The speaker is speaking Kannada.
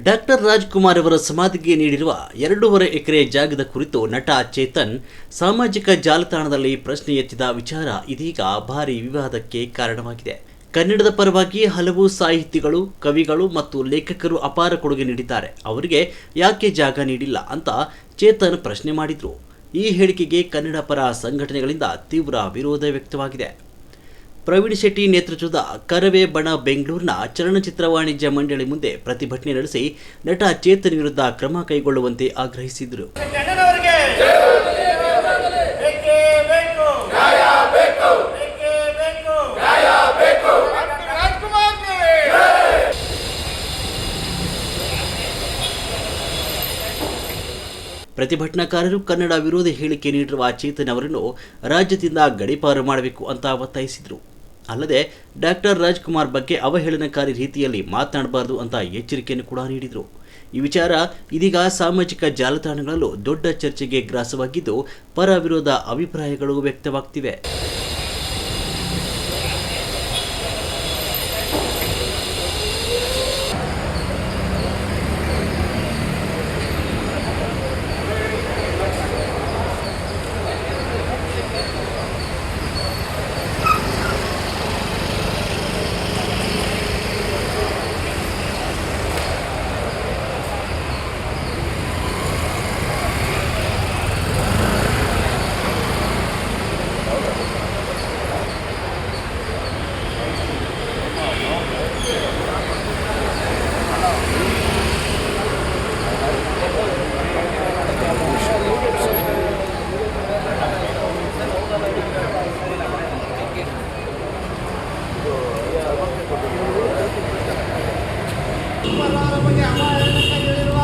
ಡಾಕ್ಟರ್ ರಾಜ್ಕುಮಾರ್ ಅವರ ಸಮಾಧಿಗೆ ನೀಡಿರುವ 2.5 ಎಕರೆ ಜಾಗದ ಕುರಿತು ನಟ ಚೇತನ್ ಸಾಮಾಜಿಕ ಜಾಲತಾಣದಲ್ಲಿ ಪ್ರಶ್ನೆ ಎತ್ತಿದ ವಿಚಾರ ಇದೀಗ ಭಾರೀ ವಿವಾದಕ್ಕೆ ಕಾರಣವಾಗಿದೆ. ಕನ್ನಡದ ಪರವಾಗಿ ಹಲವು ಸಾಹಿತಿಗಳು, ಕವಿಗಳು ಮತ್ತು ಲೇಖಕರು ಅಪಾರ ಕೊಡುಗೆ ನೀಡಿದ್ದಾರೆ. ಅವರಿಗೆ ಯಾಕೆ ಜಾಗ ನೀಡಿಲ್ಲ ಅಂತ ಚೇತನ್ ಪ್ರಶ್ನೆ ಮಾಡಿದ್ರು. ಈ ಹೇಳಿಕೆಗೆ ಕನ್ನಡ ಪರ ಸಂಘಟನೆಗಳಿಂದ ತೀವ್ರ ವಿರೋಧ ವ್ಯಕ್ತವಾಗಿದೆ. ಪ್ರವೀಣ್ ಶೆಟ್ಟಿ ನೇತೃತ್ವದ ಕರವೇ ಬಣ ಬೆಂಗಳೂರಿನ ಚಲನಚಿತ್ರ ವಾಣಿಜ್ಯ ಮಂಡಳಿ ಮುಂದೆ ಪ್ರತಿಭಟನೆ ನಡೆಸಿ ನಟ ಚೇತನ್ ವಿರುದ್ಧ ಕ್ರಮ ಕೈಗೊಳ್ಳುವಂತೆ ಆಗ್ರಹಿಸಿದರು. ಪ್ರತಿಭಟನಾಕಾರರು ಕನ್ನಡ ವಿರೋಧಿ ಹೇಳಿಕೆ ನೀಡಿರುವ ಚೇತನ್ ಅವರನ್ನು ರಾಜ್ಯದಿಂದ ಗಡೀಪಾರು ಮಾಡಬೇಕು ಅಂತ ಒತ್ತಾಯಿಸಿದರು. ಅಲ್ಲದೆ ಡಾಕ್ಟರ್ ರಾಜ್ಕುಮಾರ್ ಬಗ್ಗೆ ಅವಹೇಳನಕಾರಿ ರೀತಿಯಲ್ಲಿ ಮಾತನಾಡಬಾರದು ಅಂತ ಎಚ್ಚರಿಕೆಯನ್ನು ಕೂಡ ನೀಡಿದರು. ಈ ವಿಚಾರ ಇದೀಗ ಸಾಮಾಜಿಕ ಜಾಲತಾಣಗಳಲ್ಲೂ ದೊಡ್ಡ ಚರ್ಚೆಗೆ ಗ್ರಾಸವಾಗಿದ್ದು ಪರ ವಿರೋಧ ಅಭಿಪ್ರಾಯಗಳು ವ್ಯಕ್ತವಾಗ್ತಿವೆ. ಬಗ್ಗೆ ಅಮ್ಮ ಹೇಳಿರುವ